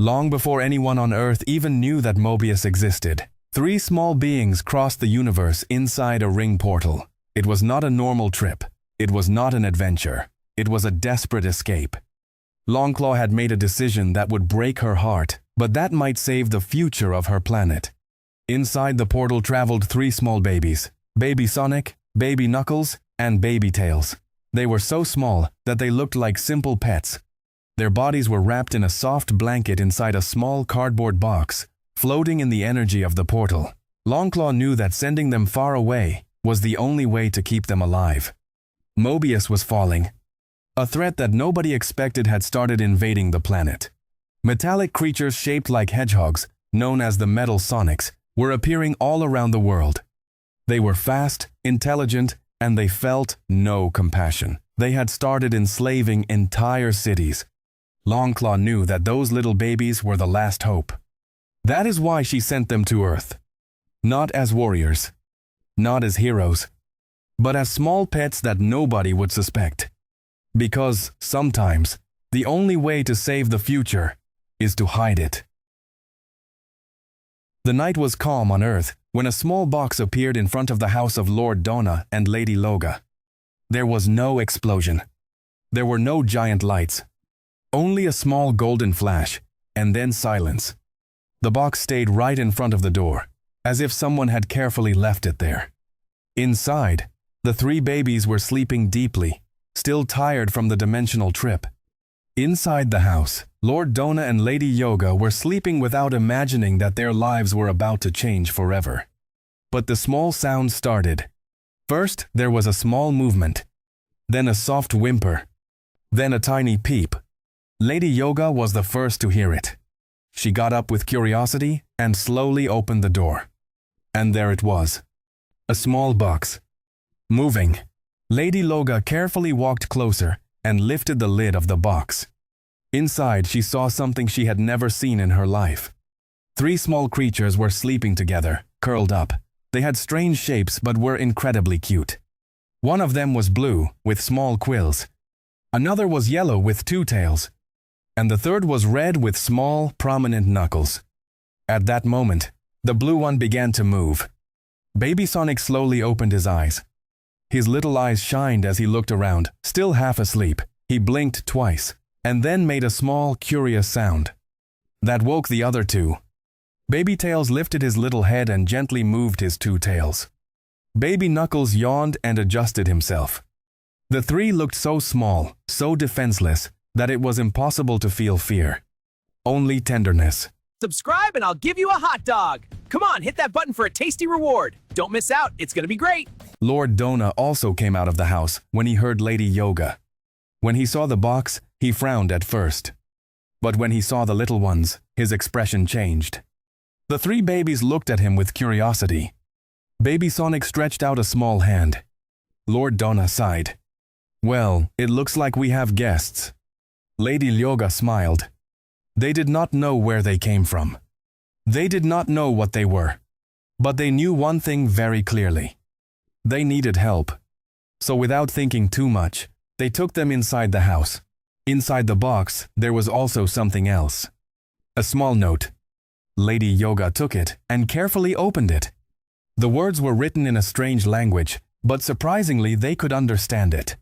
Long before anyone on Earth even knew that Mobius existed, three small beings crossed the universe inside a ring portal. It was not a normal trip. It was not an adventure. It was a desperate escape. Longclaw had made a decision that would break her heart, but that might save the future of her planet. Inside the portal traveled three small babies: Baby Sonic, Baby Knuckles, and Baby Tails. They were so small that they looked like simple pets. Their bodies were wrapped in a soft blanket inside a small cardboard box, floating in the energy of the portal. Longclaw knew that sending them far away was the only way to keep them alive. Mobius was falling. A threat that nobody expected had started invading the planet. Metallic creatures shaped like hedgehogs, known as the Metal Sonics, were appearing all around the world. They were fast, intelligent, and they felt no compassion. They had started enslaving entire cities. Longclaw knew that those little babies were the last hope. That is why she sent them to Earth. Not as warriors, not as heroes, but as small pets that nobody would suspect. Because, sometimes, the only way to save the future is to hide it. The night was calm on Earth when a small box appeared in front of the house of Lord Donna and Lady Loga. There was no explosion. There were no giant lights. Only a small golden flash, and then silence. The box stayed right in front of the door, as if someone had carefully left it there. Inside, the three babies were sleeping deeply, still tired from the dimensional trip. Inside the house, Lord Donna and Lady Yoga were sleeping without imagining that their lives were about to change forever. But the small sound started. First, there was a small movement, then a soft whimper, then a tiny peep. Lady Yoga was the first to hear it. She got up with curiosity and slowly opened the door. And there it was, a small box, moving. Lady Loga carefully walked closer and lifted the lid of the box. Inside, she saw something she had never seen in her life. Three small creatures were sleeping together, curled up. They had strange shapes but were incredibly cute. One of them was blue, with small quills. Another was yellow with two tails. And the third was red with small, prominent knuckles. At that moment, the blue one began to move. Baby Sonic slowly opened his eyes. His little eyes shined as he looked around, still half asleep. He blinked twice, and then made a small, curious sound. That woke the other two. Baby Tails lifted his little head and gently moved his two tails. Baby Knuckles yawned and adjusted himself. The three looked so small, so defenseless, that it was impossible to feel fear. Only tenderness. Subscribe and I'll give you a hot dog. Come on, hit that button for a tasty reward. Don't miss out, it's gonna be great. Lord Donna also came out of the house when he heard Lady Yoga. When he saw the box, he frowned at first. But when he saw the little ones, his expression changed. The three babies looked at him with curiosity. Baby Sonic stretched out a small hand. Lord Donna sighed. Well, it looks like we have guests. Lady Yoga smiled. They did not know where they came from. They did not know what they were. But they knew one thing very clearly. They needed help. So without thinking too much, they took them inside the house. Inside the box, there was also something else. A small note. Lady Yoga took it and carefully opened it. The words were written in a strange language, but surprisingly they could understand it.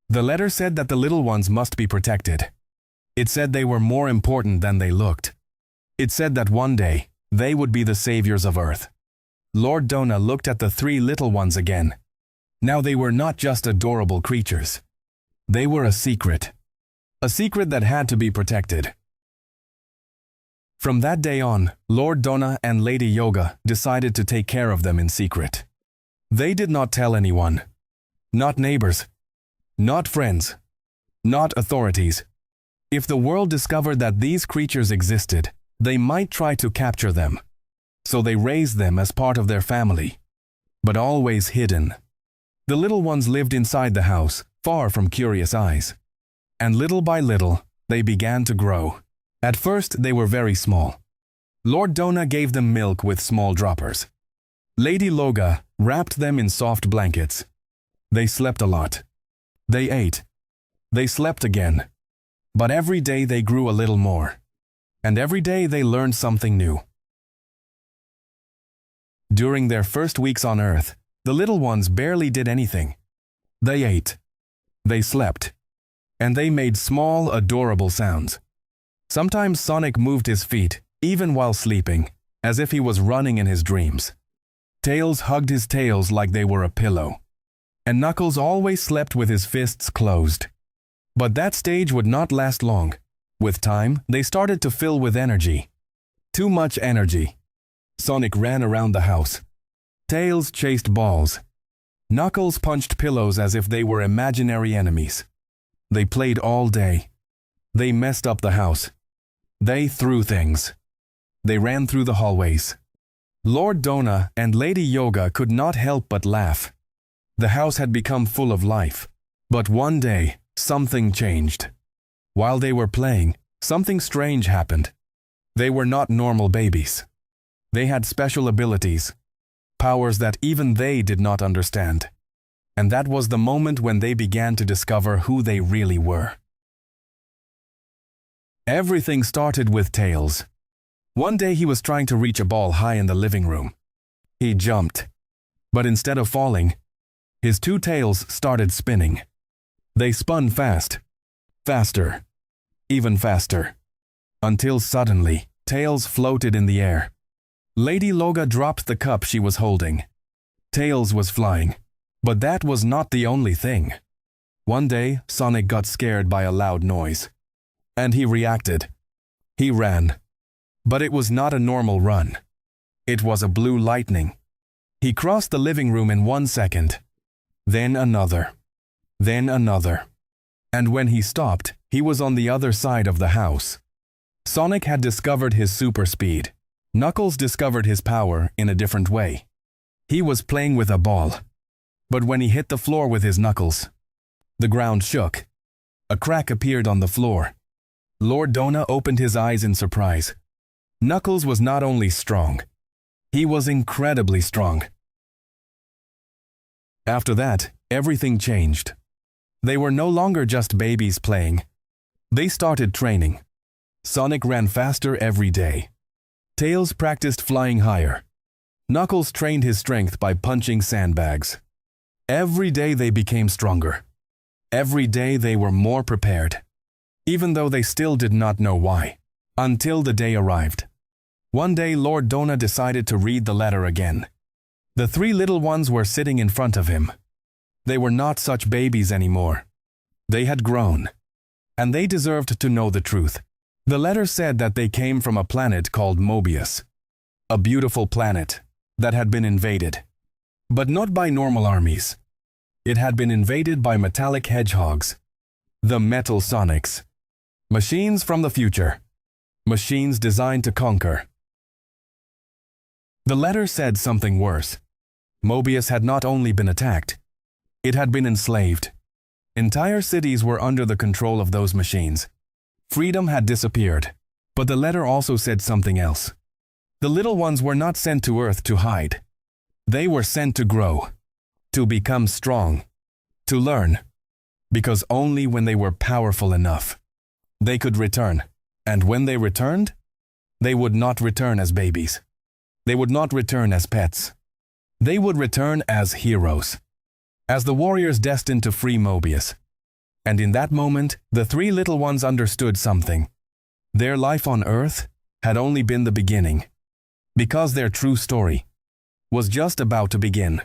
The letter said that the little ones must be protected. It said they were more important than they looked. It said that one day, they would be the saviors of Earth. Lord Donna looked at the three little ones again. Now they were not just adorable creatures. They were a secret. A secret that had to be protected. From that day on, Lord Donna and Lady Yoga decided to take care of them in secret. They did not tell anyone. Not neighbors. Not friends. Not authorities. If the world discovered that these creatures existed, they might try to capture them. So they raised them as part of their family, but always hidden. The little ones lived inside the house, far from curious eyes. And little by little, they began to grow. At first, they were very small. Lord Donna gave them milk with small droppers. Lady Loga wrapped them in soft blankets. They slept a lot. They ate. They slept again. But every day they grew a little more. and every day they learned something new. During their first weeks on Earth, the little ones barely did anything. They ate, they slept, and they made small, adorable sounds. Sometimes Sonic moved his feet, even while sleeping, as if he was running in his dreams. Tails hugged his tails like they were a pillow, and Knuckles always slept with his fists closed. But that stage would not last long. With time, they started to fill with energy. Too much energy. Sonic ran around the house. Tails chased balls. Knuckles punched pillows as if they were imaginary enemies. They played all day. They messed up the house. They threw things. They ran through the hallways. Lord Dona and Lady Yoga could not help but laugh. The house had become full of life. But one day, something changed. While they were playing, something strange happened. They were not normal babies. They had special abilities, powers that even they did not understand. And that was the moment when they began to discover who they really were. Everything started with Tails. One day he was trying to reach a ball high in the living room. He jumped, but instead of falling, his two tails started spinning. They spun fast, faster, even faster, until suddenly, Tails floated in the air. Lady Loga dropped the cup she was holding. Tails was flying, but that was not the only thing. One day, Sonic got scared by a loud noise. And he reacted. He ran. But it was not a normal run. It was a blue lightning. He crossed the living room in 1 second. Then another. Then another. And when he stopped, he was on the other side of the house. Sonic had discovered his super speed. Knuckles discovered his power in a different way. He was playing with a ball. But when he hit the floor with his knuckles, the ground shook. A crack appeared on the floor. Lord Dona opened his eyes in surprise. Knuckles was not only strong, he was incredibly strong. After that, everything changed. They were no longer just babies playing. They started training. Sonic ran faster every day. Tails practiced flying higher. Knuckles trained his strength by punching sandbags. Every day they became stronger. Every day they were more prepared. Even though they still did not know why. Until the day arrived. One day Lord Dona decided to read the letter again. The three little ones were sitting in front of him. They were not such babies anymore. They had grown. And they deserved to know the truth. The letter said that they came from a planet called Mobius. A beautiful planet that had been invaded. But not by normal armies. It had been invaded by metallic hedgehogs. The Metal Sonics. Machines from the future. Machines designed to conquer. The letter said something worse. Mobius had not only been attacked, it had been enslaved. Entire cities were under the control of those machines. Freedom had disappeared. But the letter also said something else. The little ones were not sent to Earth to hide. They were sent to grow, to become strong, to learn. Because only when they were powerful enough, they could return. And when they returned, they would not return as babies. They would not return as pets. They would return as heroes. As the warriors destined to free Mobius. And in that moment, the three little ones understood something. Their life on Earth had only been the beginning. Because their true story was just about to begin.